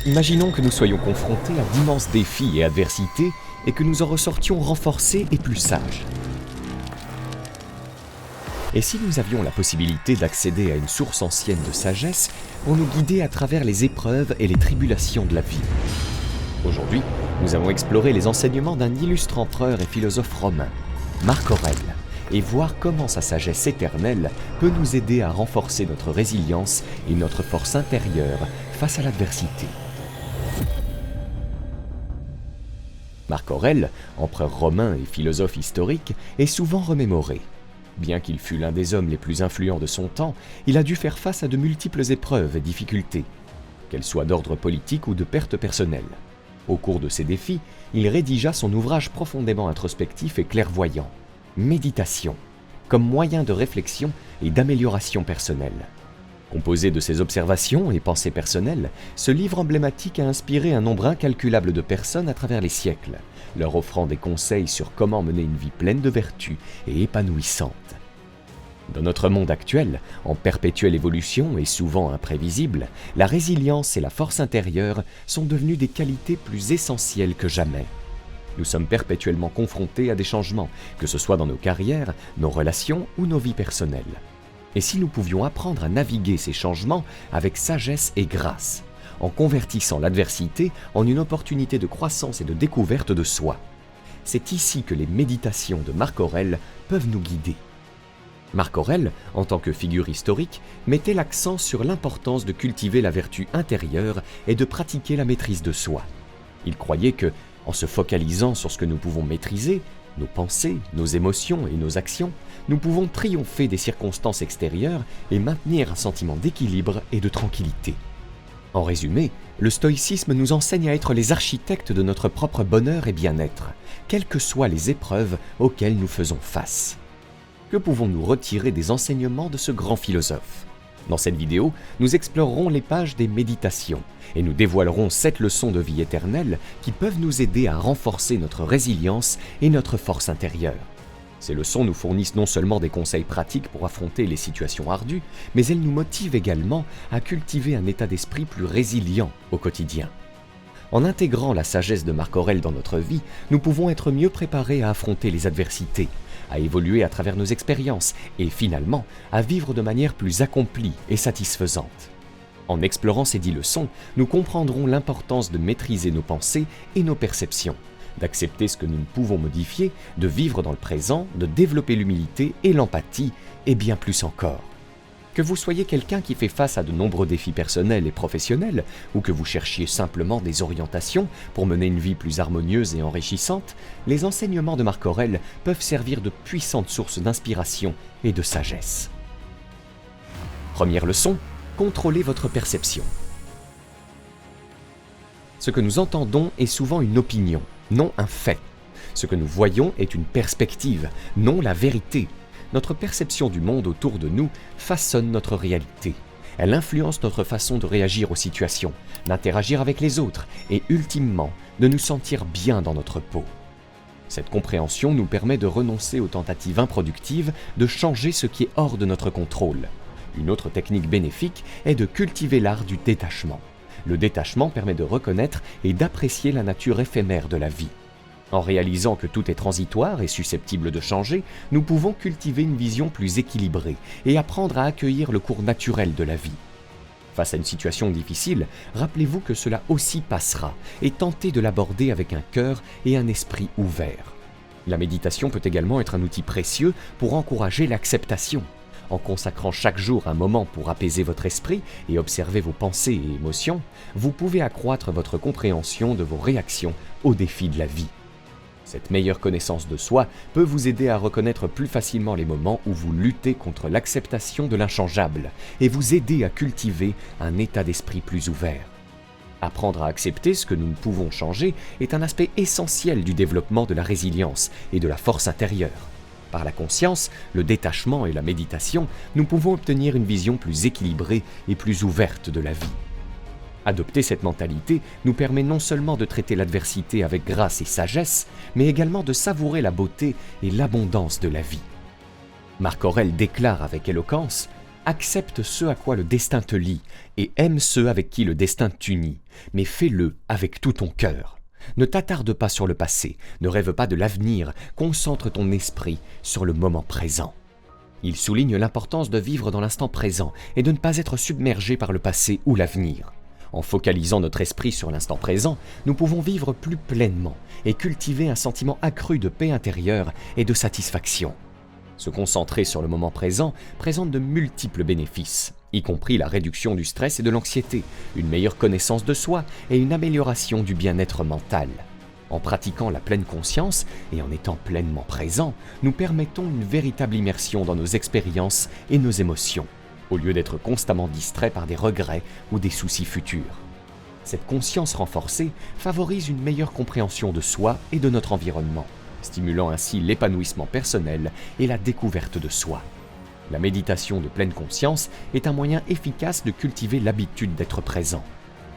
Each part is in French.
Imaginons que nous soyons confrontés à d'immenses défis et adversités et que nous en ressortions renforcés et plus sages. Et si nous avions la possibilité d'accéder à une source ancienne de sagesse pour nous guider à travers les épreuves et les tribulations de la vie? Aujourd'hui, nous allons explorer les enseignements d'un illustre empereur et philosophe romain, Marc Aurèle, et voir comment sa sagesse éternelle peut nous aider à renforcer notre résilience et notre force intérieure face à l'adversité. Marc Aurèle, empereur romain et philosophe historique, est souvent remémoré. Bien qu'il fût l'un des hommes les plus influents de son temps, il a dû faire face à de multiples épreuves et difficultés, qu'elles soient d'ordre politique ou de perte personnelle. Au cours de ces défis, il rédigea son ouvrage profondément introspectif et clairvoyant, Méditation, comme moyen de réflexion et d'amélioration personnelle. Composé de ses observations et pensées personnelles, ce livre emblématique a inspiré un nombre incalculable de personnes à travers les siècles, leur offrant des conseils sur comment mener une vie pleine de vertus et épanouissante. Dans notre monde actuel, en perpétuelle évolution et souvent imprévisible, la résilience et la force intérieure sont devenues des qualités plus essentielles que jamais. Nous sommes perpétuellement confrontés à des changements, que ce soit dans nos carrières, nos relations ou nos vies personnelles. Et si nous pouvions apprendre à naviguer ces changements avec sagesse et grâce, en convertissant l'adversité en une opportunité de croissance et de découverte de soi. C'est ici que les méditations de Marc Aurèle peuvent nous guider. Marc Aurèle, en tant que figure historique, mettait l'accent sur l'importance de cultiver la vertu intérieure et de pratiquer la maîtrise de soi. Il croyait que, en se focalisant sur ce que nous pouvons maîtriser, nos pensées, nos émotions et nos actions, nous pouvons triompher des circonstances extérieures et maintenir un sentiment d'équilibre et de tranquillité. En résumé, le stoïcisme nous enseigne à être les architectes de notre propre bonheur et bien-être, quelles que soient les épreuves auxquelles nous faisons face. Que pouvons-nous retirer des enseignements de ce grand philosophe? Dans cette vidéo, nous explorerons les pages des méditations et nous dévoilerons 7 leçons de vie éternelle qui peuvent nous aider à renforcer notre résilience et notre force intérieure. Ces leçons nous fournissent non seulement des conseils pratiques pour affronter les situations ardues, mais elles nous motivent également à cultiver un état d'esprit plus résilient au quotidien. En intégrant la sagesse de Marc Aurèle dans notre vie, nous pouvons être mieux préparés à affronter les adversités, à évoluer à travers nos expériences et finalement à vivre de manière plus accomplie et satisfaisante. En explorant ces 10 leçons, nous comprendrons l'importance de maîtriser nos pensées et nos perceptions, d'accepter ce que nous ne pouvons modifier, de vivre dans le présent, de développer l'humilité et l'empathie, et bien plus encore. Que vous soyez quelqu'un qui fait face à de nombreux défis personnels et professionnels, ou que vous cherchiez simplement des orientations pour mener une vie plus harmonieuse et enrichissante, les enseignements de Marc Aurèle peuvent servir de puissantes sources d'inspiration et de sagesse. Première leçon, contrôlez votre perception. Ce que nous entendons est souvent une opinion, non un fait. Ce que nous voyons est une perspective, non la vérité. Notre perception du monde autour de nous façonne notre réalité. Elle influence notre façon de réagir aux situations, d'interagir avec les autres et, ultimement, de nous sentir bien dans notre peau. Cette compréhension nous permet de renoncer aux tentatives improductives de changer ce qui est hors de notre contrôle. Une autre technique bénéfique est de cultiver l'art du détachement. Le détachement permet de reconnaître et d'apprécier la nature éphémère de la vie. En réalisant que tout est transitoire et susceptible de changer, nous pouvons cultiver une vision plus équilibrée et apprendre à accueillir le cours naturel de la vie. Face à une situation difficile, rappelez-vous que cela aussi passera et tentez de l'aborder avec un cœur et un esprit ouverts. La méditation peut également être un outil précieux pour encourager l'acceptation. En consacrant chaque jour un moment pour apaiser votre esprit et observer vos pensées et émotions, vous pouvez accroître votre compréhension de vos réactions aux défis de la vie. Cette meilleure connaissance de soi peut vous aider à reconnaître plus facilement les moments où vous luttez contre l'acceptation de l'inchangeable et vous aider à cultiver un état d'esprit plus ouvert. Apprendre à accepter ce que nous ne pouvons changer est un aspect essentiel du développement de la résilience et de la force intérieure. Par la conscience, le détachement et la méditation, nous pouvons obtenir une vision plus équilibrée et plus ouverte de la vie. Adopter cette mentalité nous permet non seulement de traiter l'adversité avec grâce et sagesse, mais également de savourer la beauté et l'abondance de la vie. Marc Aurèle déclare avec éloquence « Accepte ce à quoi le destin te lie et aime ceux avec qui le destin t'unit, mais fais-le avec tout ton cœur. Ne t'attarde pas sur le passé, ne rêve pas de l'avenir, concentre ton esprit sur le moment présent. Il souligne l'importance de vivre dans l'instant présent et de ne pas être submergé par le passé ou l'avenir. En focalisant notre esprit sur l'instant présent, nous pouvons vivre plus pleinement et cultiver un sentiment accru de paix intérieure et de satisfaction. Se concentrer sur le moment présent présente de multiples bénéfices, y compris la réduction du stress et de l'anxiété, une meilleure connaissance de soi et une amélioration du bien-être mental. En pratiquant la pleine conscience et en étant pleinement présent, nous permettons une véritable immersion dans nos expériences et nos émotions, au lieu d'être constamment distraits par des regrets ou des soucis futurs. Cette conscience renforcée favorise une meilleure compréhension de soi et de notre environnement, stimulant ainsi l'épanouissement personnel et la découverte de soi. La méditation de pleine conscience est un moyen efficace de cultiver l'habitude d'être présent.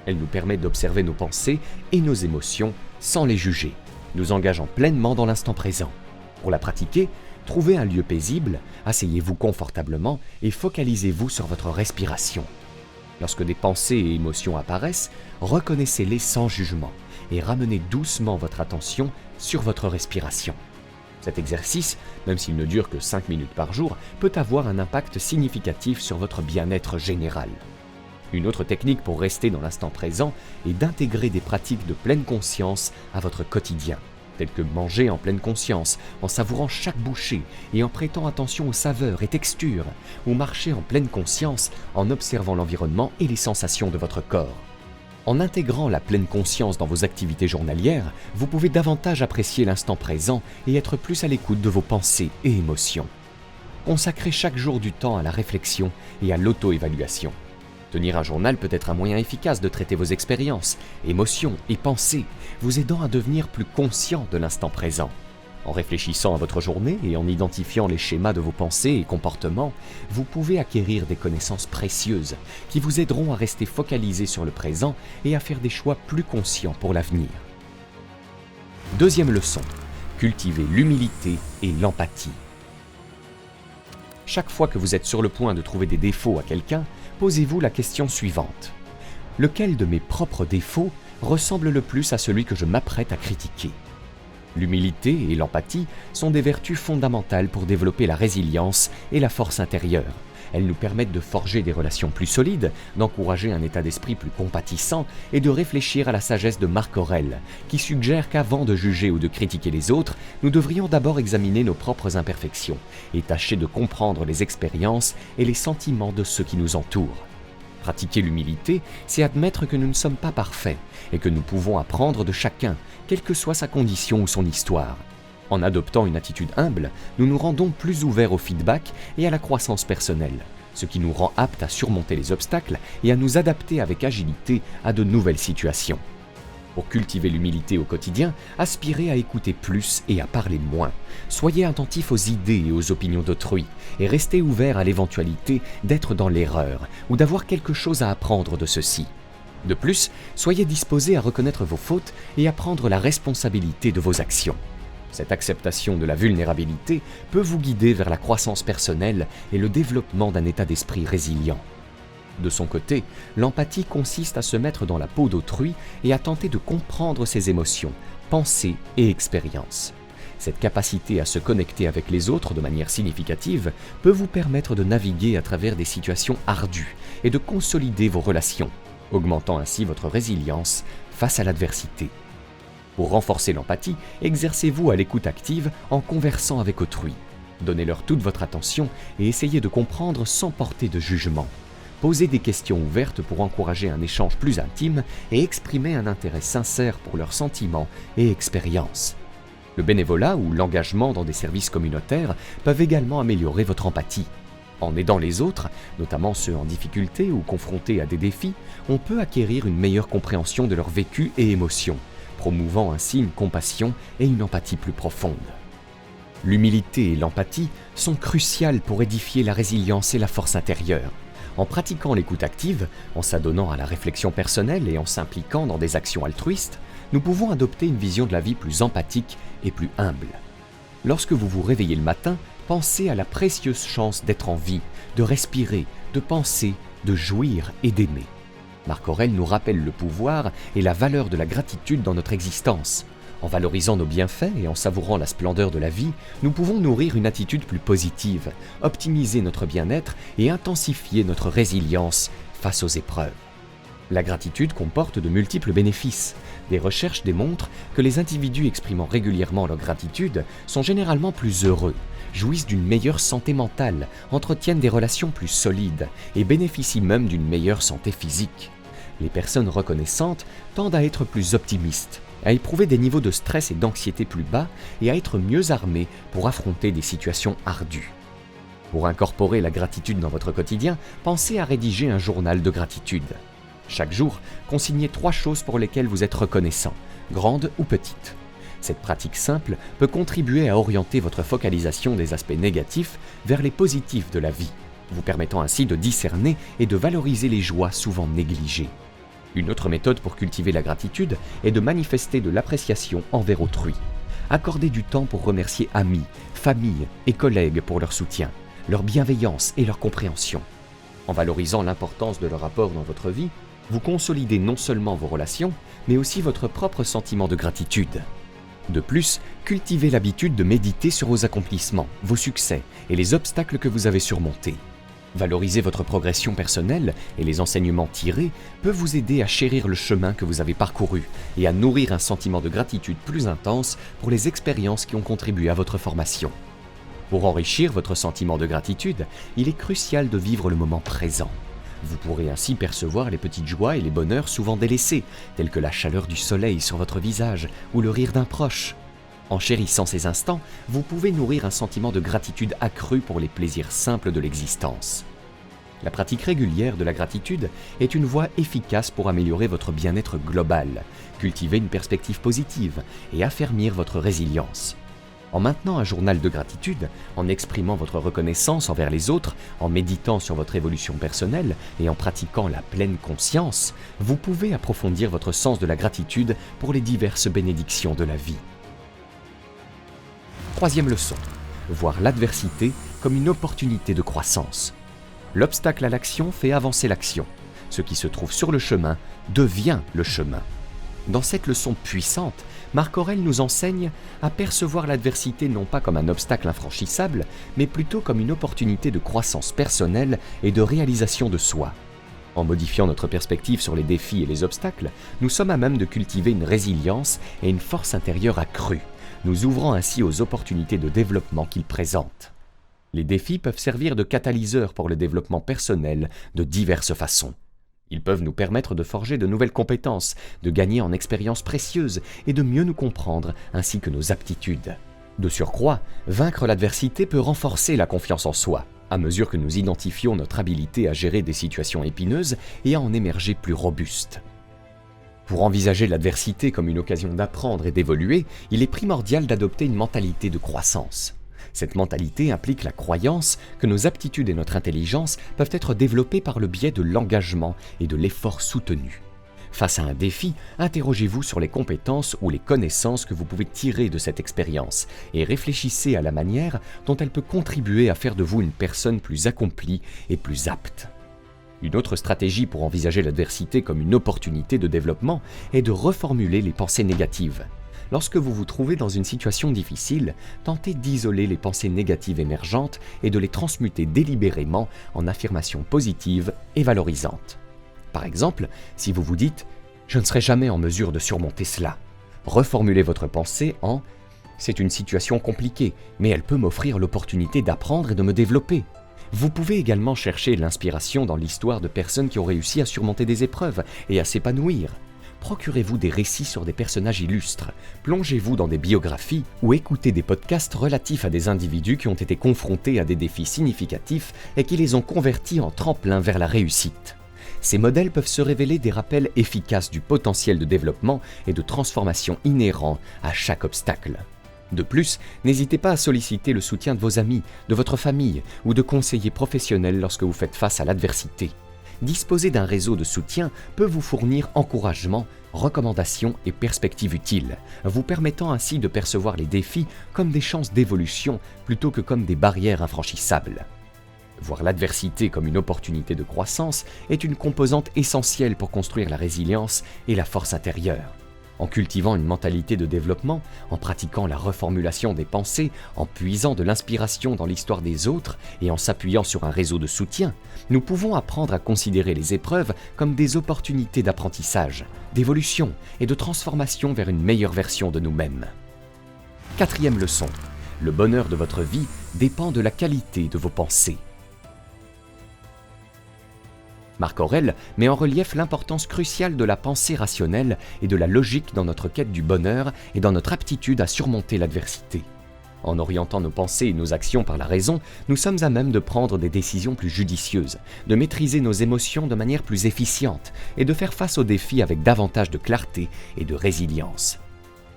Elle nous permet d'observer nos pensées et nos émotions sans les juger, nous engageant pleinement dans l'instant présent. Pour la pratiquer, trouvez un lieu paisible, asseyez-vous confortablement et focalisez-vous sur votre respiration. Lorsque des pensées et émotions apparaissent, reconnaissez-les sans jugement et ramenez doucement votre attention sur votre respiration. Cet exercice, même s'il ne dure que 5 minutes par jour, peut avoir un impact significatif sur votre bien-être général. Une autre technique pour rester dans l'instant présent est d'intégrer des pratiques de pleine conscience à votre quotidien, telles que manger en pleine conscience, en savourant chaque bouchée et en prêtant attention aux saveurs et textures, ou marcher en pleine conscience en observant l'environnement et les sensations de votre corps. En intégrant la pleine conscience dans vos activités journalières, vous pouvez davantage apprécier l'instant présent et être plus à l'écoute de vos pensées et émotions. Consacrez chaque jour du temps à la réflexion et à l'auto-évaluation. Tenir un journal peut être un moyen efficace de traiter vos expériences, émotions et pensées, vous aidant à devenir plus conscient de l'instant présent. En réfléchissant à votre journée et en identifiant les schémas de vos pensées et comportements, vous pouvez acquérir des connaissances précieuses qui vous aideront à rester focalisé sur le présent et à faire des choix plus conscients pour l'avenir. Deuxième leçon, cultivez l'humilité et l'empathie. Chaque fois que vous êtes sur le point de trouver des défauts à quelqu'un, posez-vous la question suivante. Lequel de mes propres défauts ressemble le plus à celui que je m'apprête à critiquer ? L'humilité et l'empathie sont des vertus fondamentales pour développer la résilience et la force intérieure. Elles nous permettent de forger des relations plus solides, d'encourager un état d'esprit plus compatissant et de réfléchir à la sagesse de Marc Aurèle, qui suggère qu'avant de juger ou de critiquer les autres, nous devrions d'abord examiner nos propres imperfections et tâcher de comprendre les expériences et les sentiments de ceux qui nous entourent. Pratiquer l'humilité, c'est admettre que nous ne sommes pas parfaits et que nous pouvons apprendre de chacun, quelle que soit sa condition ou son histoire. En adoptant une attitude humble, nous nous rendons plus ouverts au feedback et à la croissance personnelle, ce qui nous rend aptes à surmonter les obstacles et à nous adapter avec agilité à de nouvelles situations. Pour cultiver l'humilité au quotidien, aspirez à écouter plus et à parler moins. Soyez attentifs aux idées et aux opinions d'autrui et restez ouverts à l'éventualité d'être dans l'erreur ou d'avoir quelque chose à apprendre de ceci. De plus, soyez disposés à reconnaître vos fautes et à prendre la responsabilité de vos actions. Cette acceptation de la vulnérabilité peut vous guider vers la croissance personnelle et le développement d'un état d'esprit résilient. De son côté, l'empathie consiste à se mettre dans la peau d'autrui et à tenter de comprendre ses émotions, pensées et expériences. Cette capacité à se connecter avec les autres de manière significative peut vous permettre de naviguer à travers des situations ardues et de consolider vos relations, augmentant ainsi votre résilience face à l'adversité. Pour renforcer l'empathie, exercez-vous à l'écoute active en conversant avec autrui. Donnez-leur toute votre attention et essayez de comprendre sans porter de jugement. Posez des questions ouvertes pour encourager un échange plus intime et exprimer un intérêt sincère pour leurs sentiments et expériences. Le bénévolat ou l'engagement dans des services communautaires peuvent également améliorer votre empathie. En aidant les autres, notamment ceux en difficulté ou confrontés à des défis, on peut acquérir une meilleure compréhension de leur vécu et émotions, promouvant ainsi une compassion et une empathie plus profonde. L'humilité et l'empathie sont cruciales pour édifier la résilience et la force intérieure. En pratiquant l'écoute active, en s'adonnant à la réflexion personnelle et en s'impliquant dans des actions altruistes, nous pouvons adopter une vision de la vie plus empathique et plus humble. Lorsque vous vous réveillez le matin, pensez à la précieuse chance d'être en vie, de respirer, de penser, de jouir et d'aimer. Marc Aurèle nous rappelle le pouvoir et la valeur de la gratitude dans notre existence. En valorisant nos bienfaits et en savourant la splendeur de la vie, nous pouvons nourrir une attitude plus positive, optimiser notre bien-être et intensifier notre résilience face aux épreuves. La gratitude comporte de multiples bénéfices. Des recherches démontrent que les individus exprimant régulièrement leur gratitude sont généralement plus heureux, jouissent d'une meilleure santé mentale, entretiennent des relations plus solides et bénéficient même d'une meilleure santé physique. Les personnes reconnaissantes tendent à être plus optimistes, à éprouver des niveaux de stress et d'anxiété plus bas et à être mieux armées pour affronter des situations ardues. Pour incorporer la gratitude dans votre quotidien, pensez à rédiger un journal de gratitude. Chaque jour, consignez 3 choses pour lesquelles vous êtes reconnaissant, grandes ou petites. Cette pratique simple peut contribuer à orienter votre focalisation des aspects négatifs vers les positifs de la vie, vous permettant ainsi de discerner et de valoriser les joies souvent négligées. Une autre méthode pour cultiver la gratitude est de manifester de l'appréciation envers autrui. Accordez du temps pour remercier amis, famille et collègues pour leur soutien, leur bienveillance et leur compréhension. En valorisant l'importance de leur apport dans votre vie, vous consolidez non seulement vos relations, mais aussi votre propre sentiment de gratitude. De plus, cultivez l'habitude de méditer sur vos accomplissements, vos succès et les obstacles que vous avez surmontés. Valoriser votre progression personnelle et les enseignements tirés peut vous aider à chérir le chemin que vous avez parcouru et à nourrir un sentiment de gratitude plus intense pour les expériences qui ont contribué à votre formation. Pour enrichir votre sentiment de gratitude, il est crucial de vivre le moment présent. Vous pourrez ainsi percevoir les petites joies et les bonheurs souvent délaissés, tels que la chaleur du soleil sur votre visage ou le rire d'un proche. En chérissant ces instants, vous pouvez nourrir un sentiment de gratitude accru pour les plaisirs simples de l'existence. La pratique régulière de la gratitude est une voie efficace pour améliorer votre bien-être global, cultiver une perspective positive et affermir votre résilience. En maintenant un journal de gratitude, en exprimant votre reconnaissance envers les autres, en méditant sur votre évolution personnelle et en pratiquant la pleine conscience, vous pouvez approfondir votre sens de la gratitude pour les diverses bénédictions de la vie. 3e leçon, voir l'adversité comme une opportunité de croissance. L'obstacle à l'action fait avancer l'action. Ce qui se trouve sur le chemin devient le chemin. Dans cette leçon puissante, Marc Aurèle nous enseigne à percevoir l'adversité non pas comme un obstacle infranchissable, mais plutôt comme une opportunité de croissance personnelle et de réalisation de soi. En modifiant notre perspective sur les défis et les obstacles, nous sommes à même de cultiver une résilience et une force intérieure accrue, nous ouvrant ainsi aux opportunités de développement qu'ils présentent. Les défis peuvent servir de catalyseur pour le développement personnel de diverses façons. Ils peuvent nous permettre de forger de nouvelles compétences, de gagner en expériences précieuses et de mieux nous comprendre ainsi que nos aptitudes. De surcroît, vaincre l'adversité peut renforcer la confiance en soi, à mesure que nous identifions notre habilité à gérer des situations épineuses et à en émerger plus robustes. Pour envisager l'adversité comme une occasion d'apprendre et d'évoluer, il est primordial d'adopter une mentalité de croissance. Cette mentalité implique la croyance que nos aptitudes et notre intelligence peuvent être développées par le biais de l'engagement et de l'effort soutenu. Face à un défi, interrogez-vous sur les compétences ou les connaissances que vous pouvez tirer de cette expérience et réfléchissez à la manière dont elle peut contribuer à faire de vous une personne plus accomplie et plus apte. Une autre stratégie pour envisager l'adversité comme une opportunité de développement est de reformuler les pensées négatives. Lorsque vous vous trouvez dans une situation difficile, tentez d'isoler les pensées négatives émergentes et de les transmuter délibérément en affirmations positives et valorisantes. Par exemple, si vous vous dites « Je ne serai jamais en mesure de surmonter cela », reformulez votre pensée en « C'est une situation compliquée, mais elle peut m'offrir l'opportunité d'apprendre et de me développer ». Vous pouvez également chercher l'inspiration dans l'histoire de personnes qui ont réussi à surmonter des épreuves et à s'épanouir. Procurez-vous des récits sur des personnages illustres, plongez-vous dans des biographies ou écoutez des podcasts relatifs à des individus qui ont été confrontés à des défis significatifs et qui les ont convertis en tremplin vers la réussite. Ces modèles peuvent se révéler des rappels efficaces du potentiel de développement et de transformation inhérent à chaque obstacle. De plus, n'hésitez pas à solliciter le soutien de vos amis, de votre famille ou de conseillers professionnels lorsque vous faites face à l'adversité. disposer d'un réseau de soutien peut vous fournir encouragement, recommandations et perspectives utiles, vous permettant ainsi de percevoir les défis comme des chances d'évolution plutôt que comme des barrières infranchissables. Voir l'adversité comme une opportunité de croissance est une composante essentielle pour construire la résilience et la force intérieure. En cultivant une mentalité de développement, en pratiquant la reformulation des pensées, en puisant de l'inspiration dans l'histoire des autres et en s'appuyant sur un réseau de soutien, nous pouvons apprendre à considérer les épreuves comme des opportunités d'apprentissage, d'évolution et de transformation vers une meilleure version de nous-mêmes. 4e leçon. Le bonheur de votre vie dépend de la qualité de vos pensées. Marc Aurèle met en relief l'importance cruciale de la pensée rationnelle et de la logique dans notre quête du bonheur et dans notre aptitude à surmonter l'adversité. En orientant nos pensées et nos actions par la raison, nous sommes à même de prendre des décisions plus judicieuses, de maîtriser nos émotions de manière plus efficiente et de faire face aux défis avec davantage de clarté et de résilience.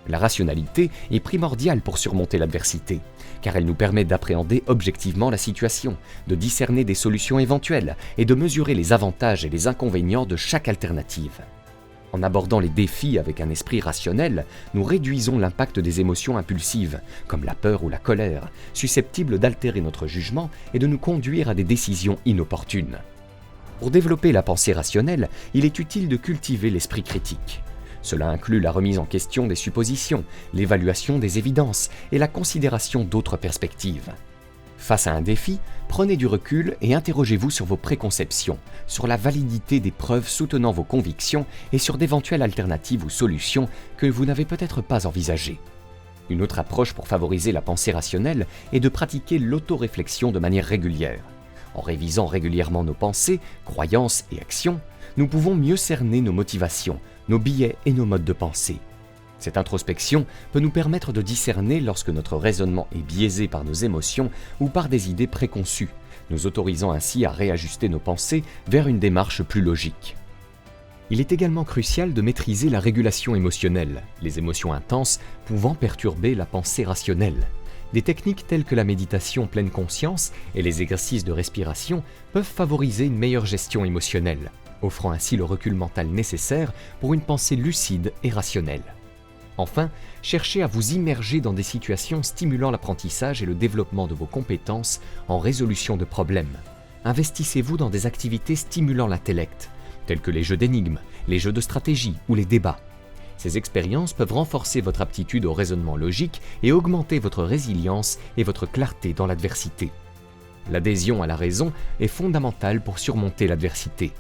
La rationalité est primordiale pour surmonter l'adversité, car elle nous permet d'appréhender objectivement la situation, de discerner des solutions éventuelles et de mesurer les avantages et les inconvénients de chaque alternative. En abordant les défis avec un esprit rationnel, nous réduisons l'impact des émotions impulsives, comme la peur ou la colère, susceptibles d'altérer notre jugement et de nous conduire à des décisions inopportunes. Pour développer la pensée rationnelle, il est utile de cultiver l'esprit critique. Cela inclut la remise en question des suppositions, l'évaluation des évidences et la considération d'autres perspectives. Face à un défi, prenez du recul et interrogez-vous sur vos préconceptions, sur la validité des preuves soutenant vos convictions et sur d'éventuelles alternatives ou solutions que vous n'avez peut-être pas envisagées. Une autre approche pour favoriser la pensée rationnelle est de pratiquer l'autoréflexion de manière régulière. En révisant régulièrement nos pensées, croyances et actions, nous pouvons mieux cerner nos motivations, nos biais et nos modes de pensée. Cette introspection peut nous permettre de discerner lorsque notre raisonnement est biaisé par nos émotions ou par des idées préconçues, nous autorisant ainsi à réajuster nos pensées vers une démarche plus logique. Il est également crucial de maîtriser la régulation émotionnelle, les émotions intenses pouvant perturber la pensée rationnelle. Des techniques telles que la méditation pleine conscience et les exercices de respiration peuvent favoriser une meilleure gestion émotionnelle, offrant ainsi le recul mental nécessaire pour une pensée lucide et rationnelle. Enfin, cherchez à vous immerger dans des situations stimulant l'apprentissage et le développement de vos compétences en résolution de problèmes. Investissez-vous dans des activités stimulant l'intellect, telles que les jeux d'énigmes, les jeux de stratégie ou les débats. Ces expériences peuvent renforcer votre aptitude au raisonnement logique et augmenter votre résilience et votre clarté dans l'adversité. L'adhésion à la raison est fondamentale pour surmonter l'adversité.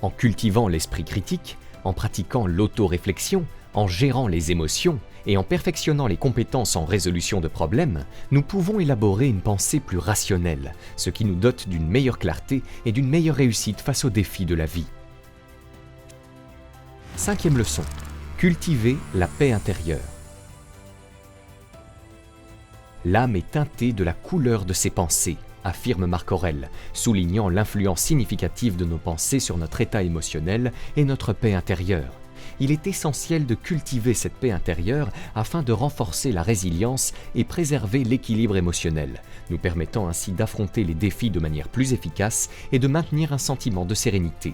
En cultivant l'esprit critique, en pratiquant l'autoréflexion, en gérant les émotions et en perfectionnant les compétences en résolution de problèmes, nous pouvons élaborer une pensée plus rationnelle, ce qui nous dote d'une meilleure clarté et d'une meilleure réussite face aux défis de la vie. 5e leçon. Cultiver la paix intérieure. L'âme est teintée de la couleur de ses pensées, affirme Marc Aurèle, soulignant l'influence significative de nos pensées sur notre état émotionnel et notre paix intérieure. Il est essentiel de cultiver cette paix intérieure afin de renforcer la résilience et préserver l'équilibre émotionnel, nous permettant ainsi d'affronter les défis de manière plus efficace et de maintenir un sentiment de sérénité.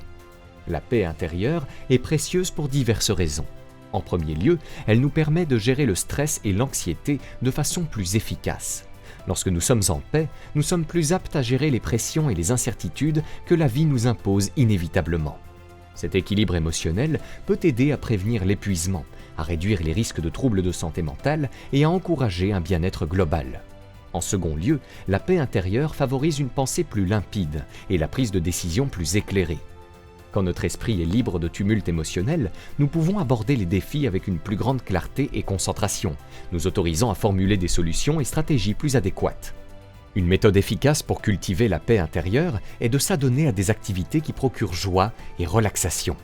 La paix intérieure est précieuse pour diverses raisons. En premier lieu, elle nous permet de gérer le stress et l'anxiété de façon plus efficace. Lorsque nous sommes en paix, nous sommes plus aptes à gérer les pressions et les incertitudes que la vie nous impose inévitablement. Cet équilibre émotionnel peut aider à prévenir l'épuisement, à réduire les risques de troubles de santé mentale et à encourager un bien-être global. En second lieu, la paix intérieure favorise une pensée plus limpide et la prise de décision plus éclairée. Quand notre esprit est libre de tumulte émotionnel, nous pouvons aborder les défis avec une plus grande clarté et concentration, nous autorisant à formuler des solutions et stratégies plus adéquates. Une méthode efficace pour cultiver la paix intérieure est de s'adonner à des activités qui procurent joie et relaxation.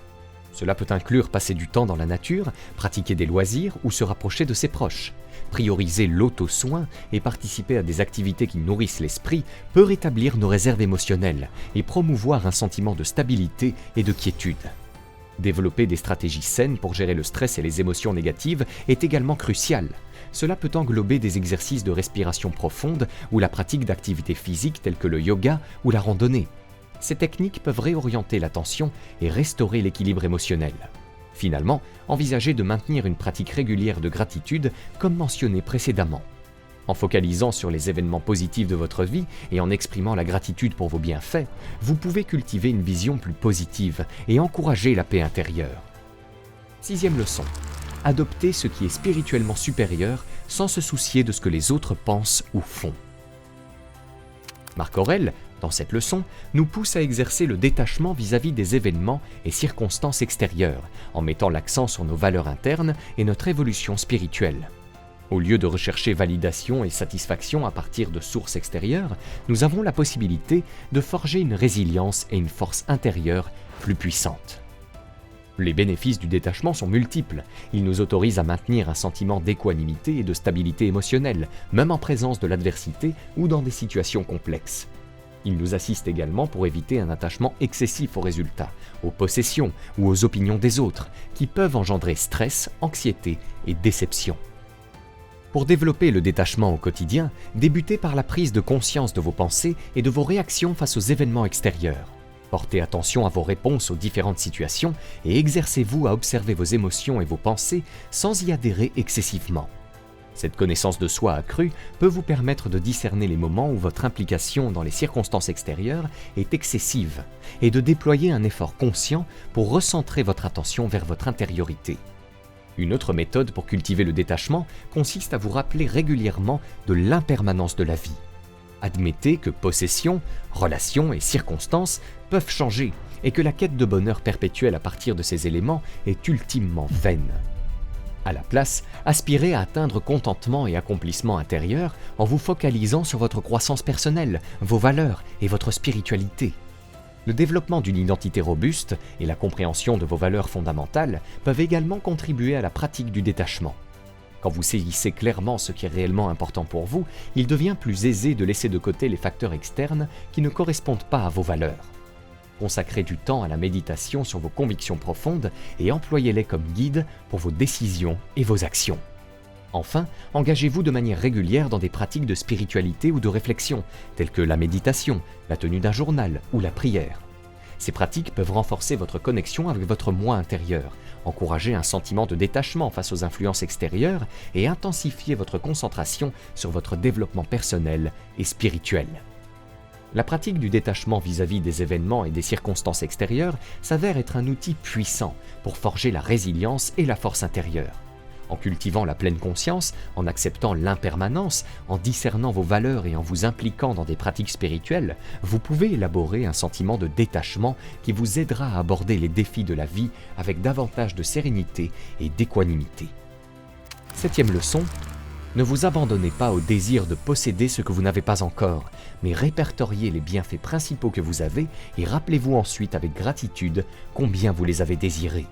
Cela peut inclure passer du temps dans la nature, pratiquer des loisirs ou se rapprocher de ses proches. Prioriser l'auto-soin et participer à des activités qui nourrissent l'esprit peut rétablir nos réserves émotionnelles et promouvoir un sentiment de stabilité et de quiétude. Développer des stratégies saines pour gérer le stress et les émotions négatives est également crucial. Cela peut englober des exercices de respiration profonde ou la pratique d'activités physiques telles que le yoga ou la randonnée. Ces techniques peuvent réorienter l'attention et restaurer l'équilibre émotionnel. Finalement, envisagez de maintenir une pratique régulière de gratitude comme mentionné précédemment. En focalisant sur les événements positifs de votre vie et en exprimant la gratitude pour vos bienfaits, vous pouvez cultiver une vision plus positive et encourager la paix intérieure. 6e leçon. Adoptez ce qui est spirituellement supérieur sans se soucier de ce que les autres pensent ou font. Marc Aurèle, dans cette leçon, nous pousse à exercer le détachement vis-à-vis des événements et circonstances extérieures, en mettant l'accent sur nos valeurs internes et notre évolution spirituelle. Au lieu de rechercher validation et satisfaction à partir de sources extérieures, nous avons la possibilité de forger une résilience et une force intérieure plus puissantes. Les bénéfices du détachement sont multiples. Il nous autorise à maintenir un sentiment d'équanimité et de stabilité émotionnelle, même en présence de l'adversité ou dans des situations complexes. Il nous assiste également pour éviter un attachement excessif aux résultats, aux possessions ou aux opinions des autres, qui peuvent engendrer stress, anxiété et déception. Pour développer le détachement au quotidien, débutez par la prise de conscience de vos pensées et de vos réactions face aux événements extérieurs. Portez attention à vos réponses aux différentes situations et exercez-vous à observer vos émotions et vos pensées sans y adhérer excessivement. Cette connaissance de soi accrue peut vous permettre de discerner les moments où votre implication dans les circonstances extérieures est excessive et de déployer un effort conscient pour recentrer votre attention vers votre intériorité. Une autre méthode pour cultiver le détachement consiste à vous rappeler régulièrement de l'impermanence de la vie. Admettez que possession, relations et circonstances peuvent changer et que la quête de bonheur perpétuel à partir de ces éléments est ultimement vaine. À la place, aspirez à atteindre contentement et accomplissement intérieur en vous focalisant sur votre croissance personnelle, vos valeurs et votre spiritualité. Le développement d'une identité robuste et la compréhension de vos valeurs fondamentales peuvent également contribuer à la pratique du détachement. Quand vous saisissez clairement ce qui est réellement important pour vous, il devient plus aisé de laisser de côté les facteurs externes qui ne correspondent pas à vos valeurs. Consacrez du temps à la méditation sur vos convictions profondes et employez-les comme guide pour vos décisions et vos actions. Enfin, engagez-vous de manière régulière dans des pratiques de spiritualité ou de réflexion, telles que la méditation, la tenue d'un journal ou la prière. Ces pratiques peuvent renforcer votre connexion avec votre moi intérieur, encourager un sentiment de détachement face aux influences extérieures et intensifier votre concentration sur votre développement personnel et spirituel. La pratique du détachement vis-à-vis des événements et des circonstances extérieures s'avère être un outil puissant pour forger la résilience et la force intérieure. En cultivant la pleine conscience, en acceptant l'impermanence, en discernant vos valeurs et en vous impliquant dans des pratiques spirituelles, vous pouvez élaborer un sentiment de détachement qui vous aidera à aborder les défis de la vie avec davantage de sérénité et d'équanimité. 7e leçon. Ne vous abandonnez pas au désir de posséder ce que vous n'avez pas encore, mais répertoriez les bienfaits principaux que vous avez et rappelez-vous ensuite avec gratitude combien vous les avez désirés.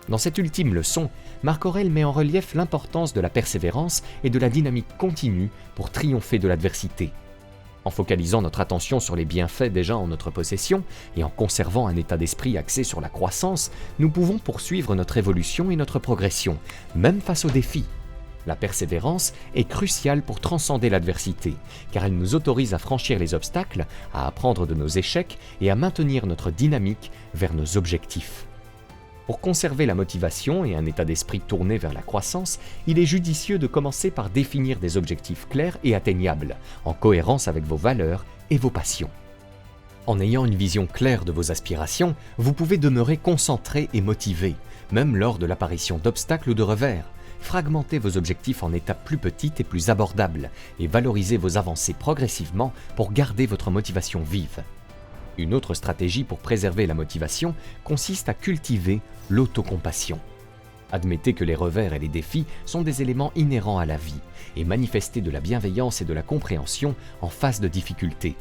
Dans cette ultime leçon, Marc Aurèle met en relief l'importance de la persévérance et de la dynamique continue pour triompher de l'adversité. En focalisant notre attention sur les bienfaits déjà en notre possession et en conservant un état d'esprit axé sur la croissance, nous pouvons poursuivre notre évolution et notre progression, même face aux défis. La persévérance est cruciale pour transcender l'adversité, car elle nous autorise à franchir les obstacles, à apprendre de nos échecs et à maintenir notre dynamique vers nos objectifs. Pour conserver la motivation et un état d'esprit tourné vers la croissance, il est judicieux de commencer par définir des objectifs clairs et atteignables, en cohérence avec vos valeurs et vos passions. En ayant une vision claire de vos aspirations, vous pouvez demeurer concentré et motivé, même lors de l'apparition d'obstacles ou de revers. Fragmentez vos objectifs en étapes plus petites et plus abordables et valorisez vos avancées progressivement pour garder votre motivation vive. Une autre stratégie pour préserver la motivation consiste à cultiver l'autocompassion. Admettez que les revers et les défis sont des éléments inhérents à la vie et manifestez de la bienveillance et de la compréhension en face de difficultés.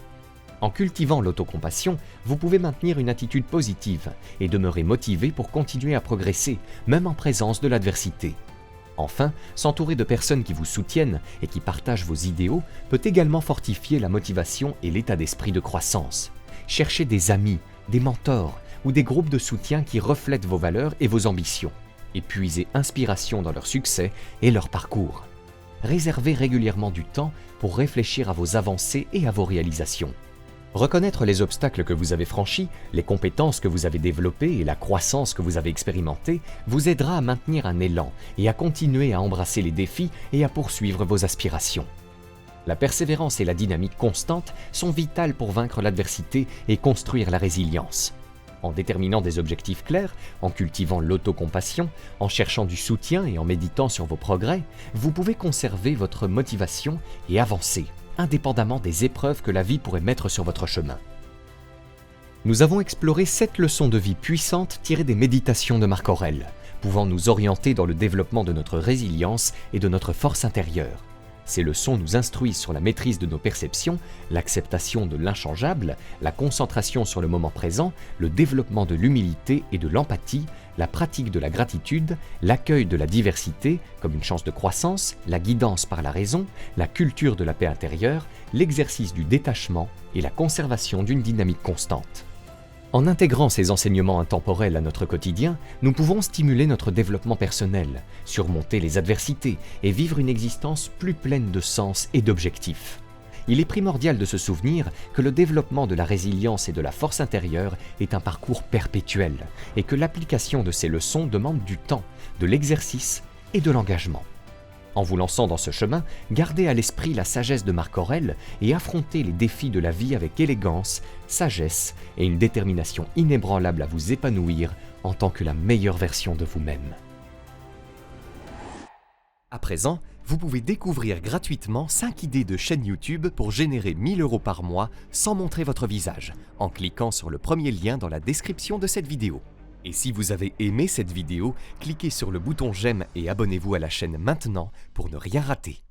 En cultivant l'autocompassion, vous pouvez maintenir une attitude positive et demeurer motivé pour continuer à progresser, même en présence de l'adversité. Enfin, s'entourer de personnes qui vous soutiennent et qui partagent vos idéaux peut également fortifier la motivation et l'état d'esprit de croissance. Cherchez des amis, des mentors ou des groupes de soutien qui reflètent vos valeurs et vos ambitions, et puisez inspiration dans leur succès et leur parcours. Réservez régulièrement du temps pour réfléchir à vos avancées et à vos réalisations. Reconnaître les obstacles que vous avez franchis, les compétences que vous avez développées et la croissance que vous avez expérimentée vous aidera à maintenir un élan et à continuer à embrasser les défis et à poursuivre vos aspirations. La persévérance et la dynamique constante sont vitales pour vaincre l'adversité et construire la résilience. En déterminant des objectifs clairs, en cultivant l'autocompassion, en cherchant du soutien et en méditant sur vos progrès, vous pouvez conserver votre motivation et avancer, indépendamment des épreuves que la vie pourrait mettre sur votre chemin. Nous avons exploré 7 leçons de vie puissantes tirées des méditations de Marc Aurèle, pouvant nous orienter dans le développement de notre résilience et de notre force intérieure. Ces leçons nous instruisent sur la maîtrise de nos perceptions, l'acceptation de l'inchangeable, la concentration sur le moment présent, le développement de l'humilité et de l'empathie, la pratique de la gratitude, l'accueil de la diversité comme une chance de croissance, la guidance par la raison, la culture de la paix intérieure, l'exercice du détachement et la conservation d'une dynamique constante. En intégrant ces enseignements intemporels à notre quotidien, nous pouvons stimuler notre développement personnel, surmonter les adversités et vivre une existence plus pleine de sens et d'objectifs. Il est primordial de se souvenir que le développement de la résilience et de la force intérieure est un parcours perpétuel et que l'application de ces leçons demande du temps, de l'exercice et de l'engagement. En vous lançant dans ce chemin, gardez à l'esprit la sagesse de Marc Aurèle et affrontez les défis de la vie avec élégance, sagesse et une détermination inébranlable à vous épanouir en tant que la meilleure version de vous-même. À présent, vous pouvez découvrir gratuitement 5 idées de chaîne YouTube pour générer 1 000 € par mois sans montrer votre visage, en cliquant sur le premier lien dans la description de cette vidéo. Et si vous avez aimé cette vidéo, cliquez sur le bouton j'aime et abonnez-vous à la chaîne maintenant pour ne rien rater.